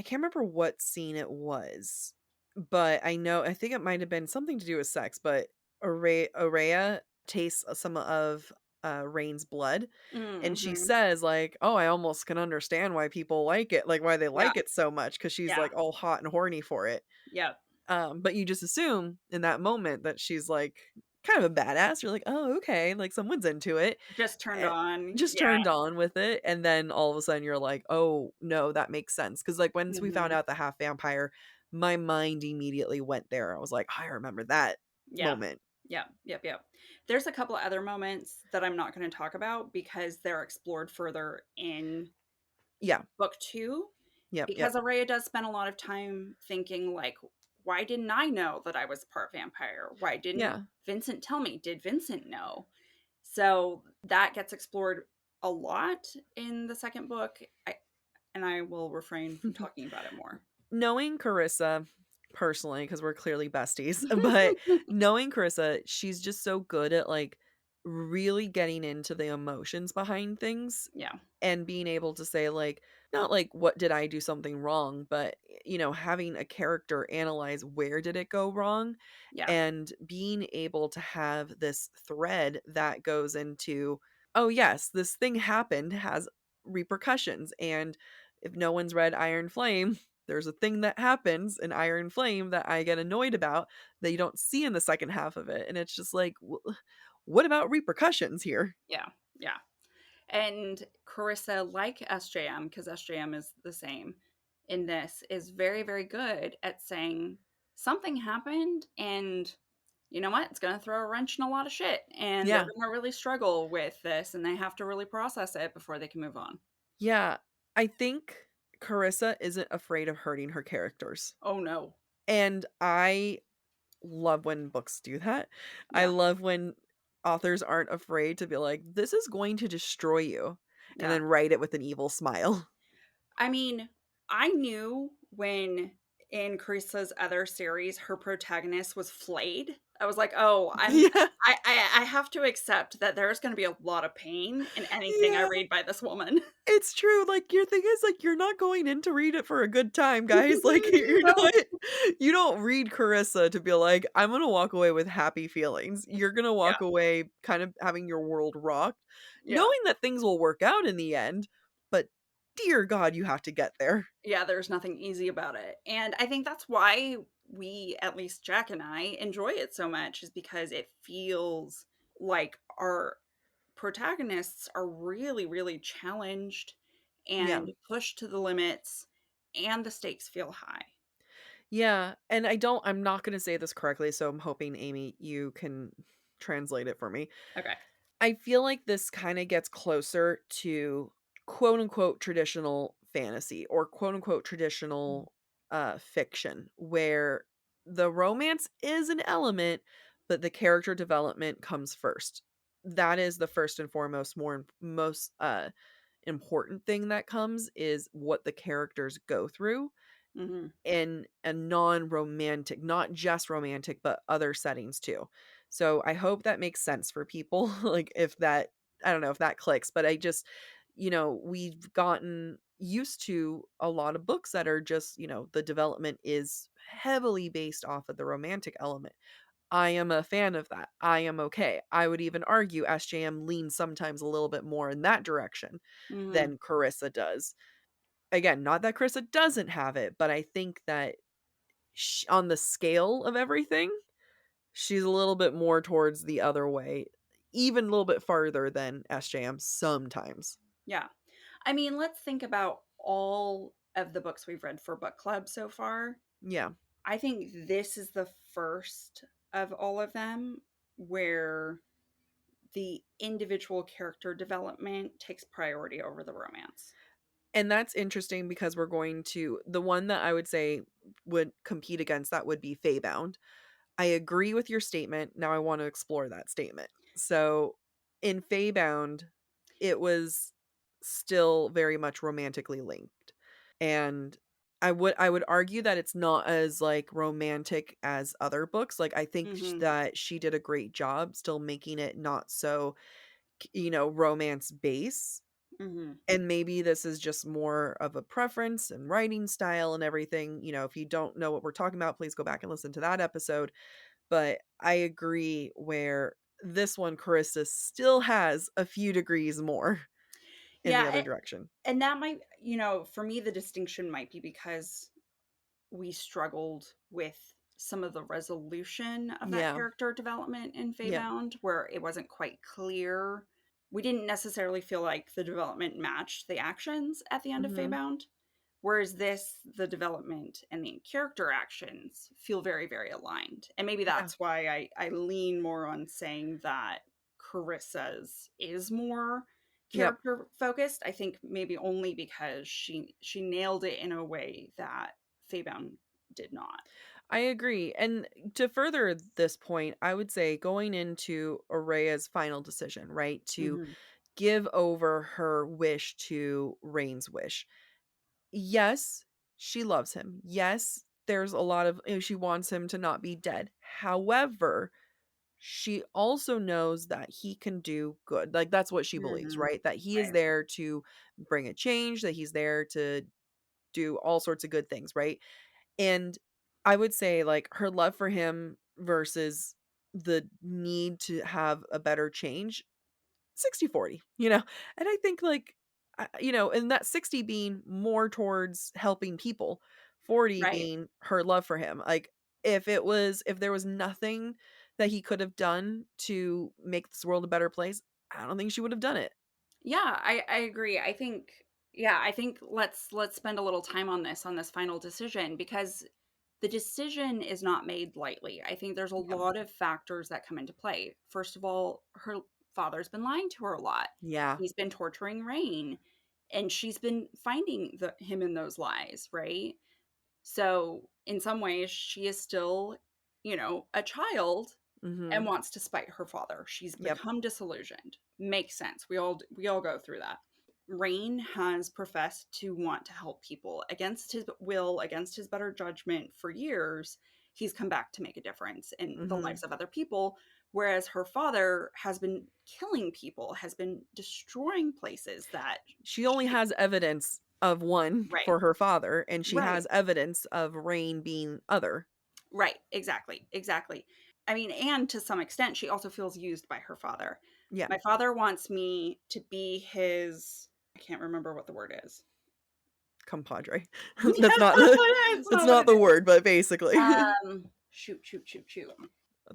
can't remember what scene it was, but I think it might have been something to do with sex, but Aurea tastes some of Rain's blood, and she Hmm. says, like, "Oh, I almost can understand why people like it, like why they Yeah, like it so much," because she's yeah, like all hot and horny for it. yep. But you just assume in that moment that she's like kind of a badass. You're like, "Oh, okay, like someone's into it." Just turned Eh, on. just Yeah. turned on with it, and then all of a sudden you're like, "Oh, no, that makes sense." Because like, once we found Hmm. out the half vampire, my mind immediately went there. I was like, "I remember that Yeah. moment." Yeah. Yep. Yep. There's a couple of other moments that I'm not going to talk about because they're explored further in Yeah. book two. Yep, Because yep. Araya does spend a lot of time thinking, like, why didn't I know that I was part vampire? Why didn't Yeah. Vincent tell me? Did Vincent know? So that gets explored a lot in the second book. And I will refrain from talking about it more. Knowing Carissa personally, because we're clearly besties, but knowing Carissa, she's just so good at like really getting into the emotions behind things Yeah. and being able to say, like, not like, what did I do something wrong, but having a character analyze where did it go wrong, Yeah. and being able to have this thread that goes into, oh yes, this thing happened, has repercussions. And if no one's read Iron Flame, there's a thing that happens in Iron Flame that I get annoyed about that you don't see in the second half of it. And it's just like, what about repercussions here? Yeah. Yeah. And Carissa, like SJM, because SJM is the same in this, is very, very good at saying something happened and you know what? It's going to throw a wrench in a lot of shit. And they're Yeah. going to really struggle with this and they have to really process it before they can move on. Yeah. I think Carissa isn't afraid of hurting her characters. Oh, no. And I love when books do that. I Yeah. love when authors aren't afraid to be like, this is going to destroy you, and Yeah. then write it with an evil smile. I mean, I knew when in Carissa's other series her protagonist was flayed. I was like, oh, Yeah. I have to accept that there's going to be a lot of pain in anything I Yeah. read by this woman. It's true. Like, your thing is, like, you're not going in to read it for a good time, guys. Like, you're No. not, you don't read Carissa to be like, I'm gonna walk away with happy feelings. You're gonna Yeah. walk away kind of having your world rocked, Yeah. knowing that things will work out in the end, but dear God, you have to get there. Yeah, there's nothing easy about it. And I think that's why we, at least Jack and I, enjoy it so much, is because it feels like our protagonists are really, really challenged Yeah. and pushed to the limits, and the stakes feel high. Yeah, and I'm not gonna say this correctly, so I'm hoping, Amy, you can translate it for me. Okay. I feel like this kind of gets closer to quote unquote traditional fantasy or quote unquote traditional fiction, where the romance is an element, but the character development comes first. That is the first and foremost, most important thing that comes is what the characters go through Hmm. in a non-romantic, not just romantic, but other settings too. So I hope that makes sense for people. Like, if that, I don't know if that clicks, but I just, we've gotten, used to a lot of books that are just, the development is heavily based off of the romantic element. I am a fan of that. I am okay. I would even argue SJM leans sometimes a little bit more in that direction Mhm. than Carissa does. Again, not that Carissa doesn't have it, but I think that on the scale of everything, she's a little bit more towards the other way, even a little bit farther than SJM sometimes. Yeah. I mean, let's think about all of the books we've read for book club so far. Yeah. I think this is the first of all of them where the individual character development takes priority over the romance. And that's interesting because the one that I would say would compete against that would be Feybound. I agree with your statement. Now I want to explore that statement. So in Feybound, it was still very much romantically linked. And I would argue that it's not as like romantic as other books. Like I think that she did a great job still making it not so, romance base. And maybe this is just more of a preference and writing style and everything. If you don't know what we're talking about, please go back and listen to that episode. But I agree where this one, Carissa still has a few degrees more in the other direction. And that might, for me, the distinction might be because we struggled with some of the resolution of that character development in Feybound, where it wasn't quite clear. We didn't necessarily feel like the development matched the actions at the end of Feybound. Whereas this, the development and the character actions feel very, very aligned. And maybe that's why I lean more on saying that Carissa's is more character focused. I think maybe only because she nailed it in a way that Feybound did not. I agree. And to further this point, I would say going into Araya's final decision, right? To give over her wish to Rain's wish. Yes, she loves him. Yes, there's a lot of, she wants him to not be dead. However, she also knows that he can do good. Like that's what she believes, right? That he is there to bring a change, that he's there to do all sorts of good things, right? And I would say like her love for him versus the need to have a better change, 60-40, and I think like, and that 60 being more towards helping people, 40 being her love for him. Like if there was nothing that he could have done to make this world a better place, I don't think she would have done it. Yeah, I agree. I think let's spend a little time on this final decision, because the decision is not made lightly. I think there's a lot of factors that come into play. First of all, her father's been lying to her a lot. Yeah. He's been torturing Rain, and she's been finding him in those lies, right? So in some ways, she is still, a child and wants to spite her father. She's become disillusioned. Makes sense. We all go through that. Rain has professed to want to help people against his will, against his better judgment for years. He's come back to make a difference in the lives of other people, whereas her father has been killing people, has been destroying places that she only has evidence of one for her father, and she has evidence of Rain being other. Right. Exactly. I mean, and to some extent, she also feels used by her father. Yeah. My father wants me to be his, I can't remember what the word is. Compadre. That's not it's not the word, but basically. Shoot.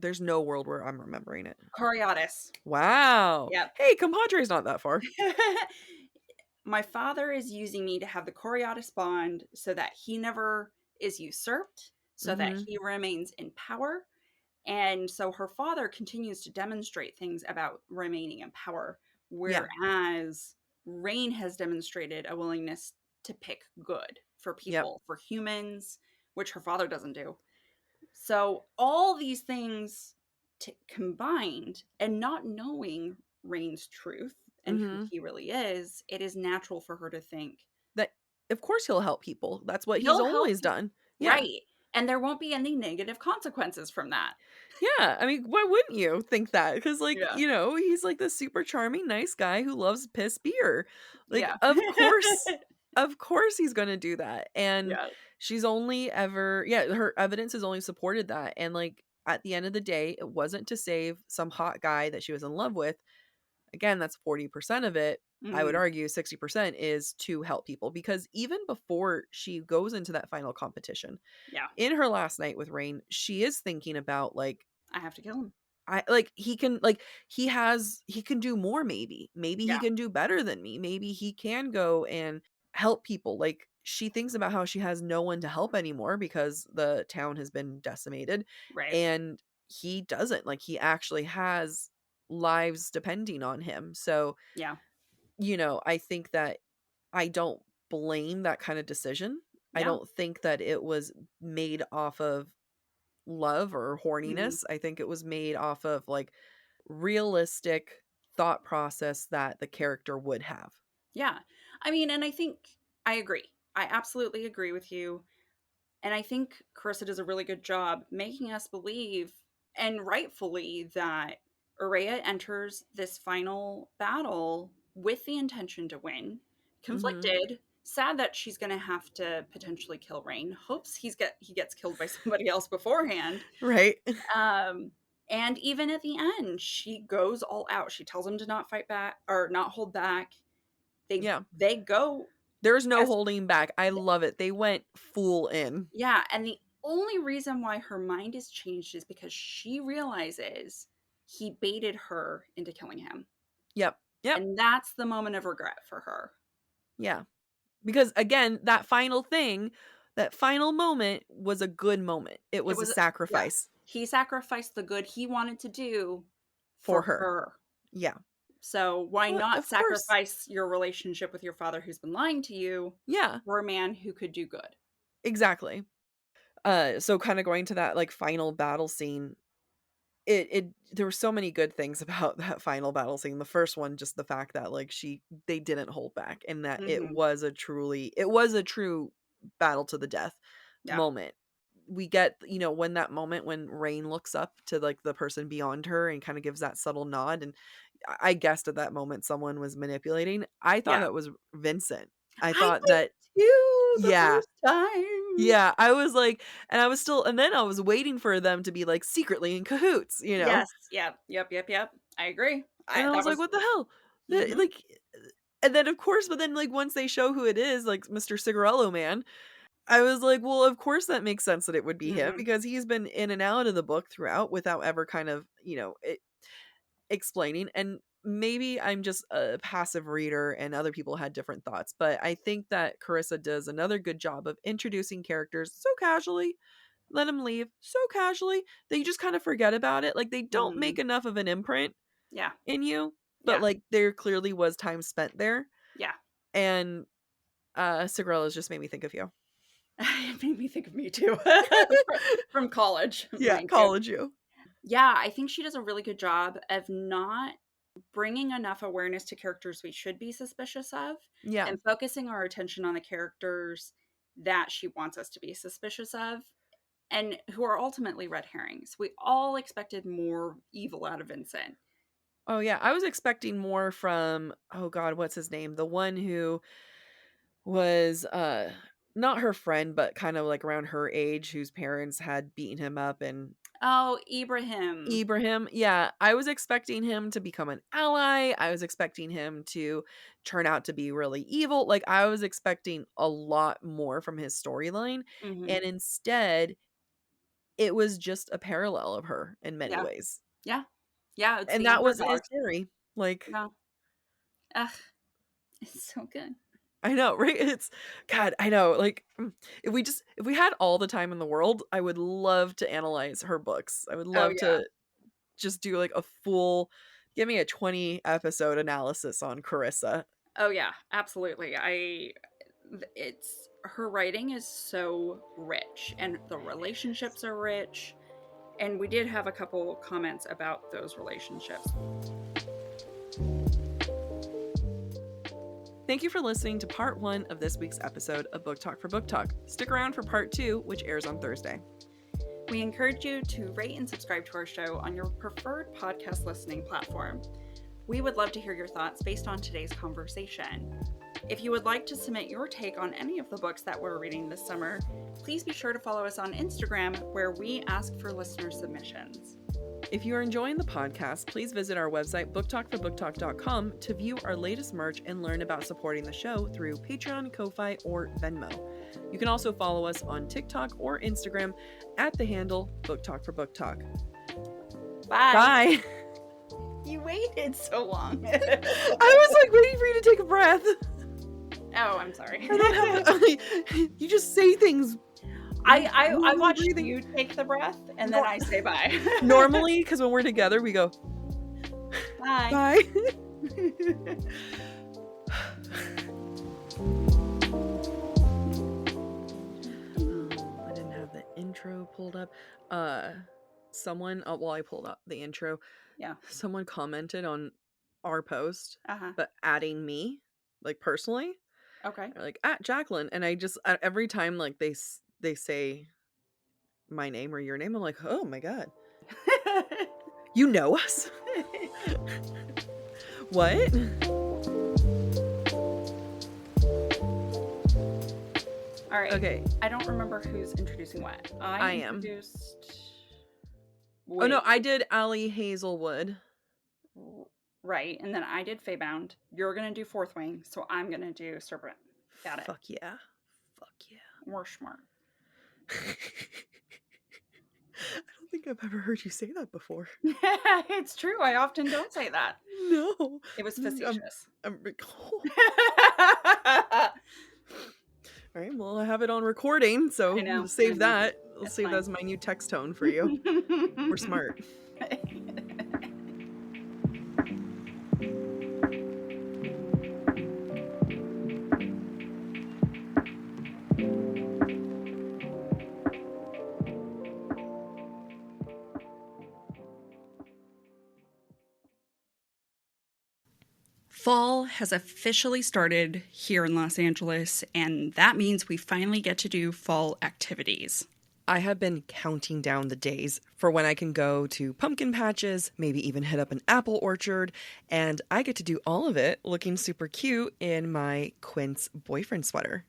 There's no world where I'm remembering it. Coriolis. Wow. Yep. Hey, compadre's not that far. My father is using me to have the Coriolis bond so that he never is usurped, so that he remains in power. And so her father continues to demonstrate things about remaining in power, whereas Rain has demonstrated a willingness to pick good for people, for humans, which her father doesn't do. So all these things combined, and not knowing Rain's truth and who he really is, it is natural for her to think that, of course, he'll help people. That's what he's always done. Yeah. Right. And there won't be any negative consequences from that. Yeah. I mean, why wouldn't you think that? Because, like, he's like this super charming, nice guy who loves piss beer. Like, of course Of course he's going to do that. And Yeah. she's only ever, her evidence has only supported that. And like at the end of the day, it wasn't to save some hot guy that she was in love with. Again, that's 40% of it. I would argue 60% is to help people, because even before she goes into that final competition, in her last night with Rain, she is thinking about like, I have to kill him. He can do more. Maybe he can do better than me. Maybe he can go and help people. Like, she thinks about how she has no one to help anymore because the town has been decimated. Right. And he doesn't. Like, he actually has lives depending on him. So, I think that I don't blame that kind of decision. I don't think that it was made off of love or horniness. I think it was made off of like realistic thought process that the character would have. Yeah. I mean, and I think I agree. I absolutely agree with you. And I think Carissa does a really good job making us believe, and rightfully, that Aurea enters this final battle with the intention to win, conflicted, sad that she's going to have to potentially kill Rain, hopes he gets killed by somebody else beforehand. Right. And even at the end, she goes all out. She tells him to not fight back or not hold back. They go. There's no holding back. I love it. They went full in. Yeah, and the only reason why her mind is changed is because she realizes he baited her into killing him. Yep. And that's the moment of regret for her. Yeah. Because again, that final thing, that final moment was a good moment. It was a sacrifice. He sacrificed the good he wanted to do for her. Yeah. So why not sacrifice your relationship with your father who's been lying to you for a man who could do good? Exactly. So kind of going to that like final battle scene, there were so many good things about that final battle scene. The first one, just the fact that like they didn't hold back, and that it was a true battle to the death moment. We get, when that moment when Rain looks up to like the person beyond her and kind of gives that subtle nod, and I guessed at that moment someone was manipulating. I thought that was Vincent. I thought that too, the first time. Yeah, I was like, and then I was waiting for them to be like secretly in cahoots, Yes. Yep. I agree. And I was like, what the hell? Like, and then of course, but then like once they show who it is, like Mr. Cigarello Man, I was like, well, of course that makes sense that it would be him, because he's been in and out of the book throughout without ever kind of, explaining. And maybe I'm just a passive reader and other people had different thoughts, but I think that Carissa does another good job of introducing characters so casually, let them leave so casually that you just kind of forget about it. Like, they don't make enough of an imprint in you, but like there clearly was time spent there. Yeah. And Cigarella's just made me think of you. It made me think of me too. From college. Yeah, college you. Yeah, I think she does a really good job of not bringing enough awareness to characters we should be suspicious of. Yeah. And focusing our attention on the characters that she wants us to be suspicious of, and who are ultimately red herrings. We all expected more evil out of Vincent. Oh, yeah. I was expecting more from, oh God, what's his name? The one who was not her friend, but kind of like around her age, whose parents had beaten him up. And oh, Ibrahim. Yeah. I was expecting him to become an ally. I was expecting him to turn out to be really evil. Like, I was expecting a lot more from his storyline. And instead, it was just a parallel of her in many ways. Yeah. And that was scary. Like, ugh, it's so good. I know, right? It's, God, I know. Like, if we had all the time in the world, I would love to analyze her books. I would love to just do like a full, give me a 20 episode analysis on Carissa. Oh yeah, absolutely. Her writing is so rich, and the relationships are rich. And we did have a couple comments about those relationships. Thank you for listening to part 1 of this week's episode of Book Talk for Book Talk. Stick around for part 2, which airs on Thursday. We encourage you to rate and subscribe to our show on your preferred podcast listening platform. We would love to hear your thoughts based on today's conversation. If you would like to submit your take on any of the books that we're reading this summer, please be sure to follow us on Instagram, where we ask for listener submissions. If you are enjoying the podcast, please visit our website, booktalkforbbooktalk.com, to view our latest merch and learn about supporting the show through Patreon, Ko-Fi, or Venmo. You can also follow us on TikTok or Instagram at the handle BookTalkForBookTalk. Bye. Bye. You waited so long. I was like waiting for you to take a breath. Oh, I'm sorry. I don't have you just say things. I watch you take the breath and then I say bye. Normally, because when we're together, we go bye. Bye. I didn't have the intro pulled up. Someone, I pulled up the intro. Yeah. Someone commented on our post, Uh-huh. but adding me, like personally. Okay. They're like, at Jacqueline. And I just, every time like they say my name or your name, I'm like, oh my God. You know us? What? All right. Okay. I don't remember who's introducing what. I am. Introduced... Oh no, I did Allie Hazelwood. Right, and then I did Feybound. You're gonna do Fourth Wing, so I'm gonna do Serpent. Got it. Fuck yeah. Fuck yeah. We're smart. I don't think I've ever heard you say that before. It's true. I often don't say that. No. It was facetious. All right, well, I have it on recording, so we'll save that. I'll save that as my new text tone for you. We're smart. Fall has officially started here in Los Angeles, and that means we finally get to do fall activities. I have been counting down the days for when I can go to pumpkin patches, maybe even hit up an apple orchard, and I get to do all of it looking super cute in my Quince boyfriend sweater.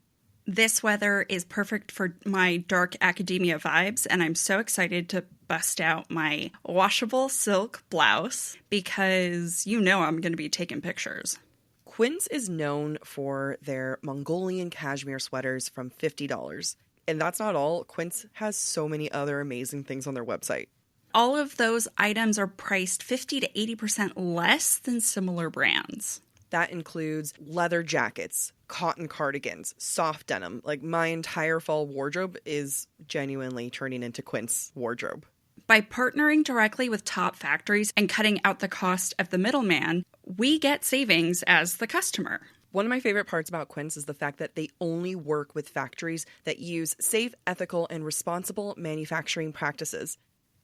This weather is perfect for my dark academia vibes, and I'm so excited to bust out my washable silk blouse because you know I'm going to be taking pictures. Quince is known for their Mongolian cashmere sweaters from $50. And that's not all. Quince has so many other amazing things on their website. All of those items are priced 50 to 80% less than similar brands. That includes leather jackets, cotton cardigans, soft denim. Like my entire fall wardrobe is genuinely turning into Quince wardrobe. By partnering directly with top factories and cutting out the cost of the middleman, we get savings as the customer. One of my favorite parts about Quince is the fact that they only work with factories that use safe, ethical, and responsible manufacturing practices.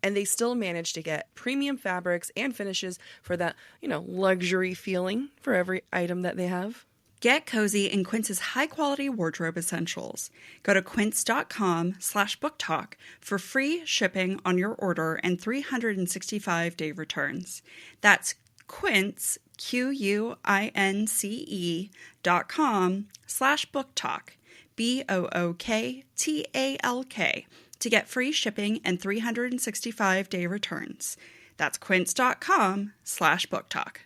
And they still manage to get premium fabrics and finishes for that, luxury feeling for every item that they have. Get cozy in Quince's high-quality wardrobe essentials. Go to quince.com/booktalk for free shipping on your order and 365-day returns. That's Quince, QUINCE.com/booktalk, BOOKTALK, to get free shipping and 365-day returns. That's quince.com/booktalk.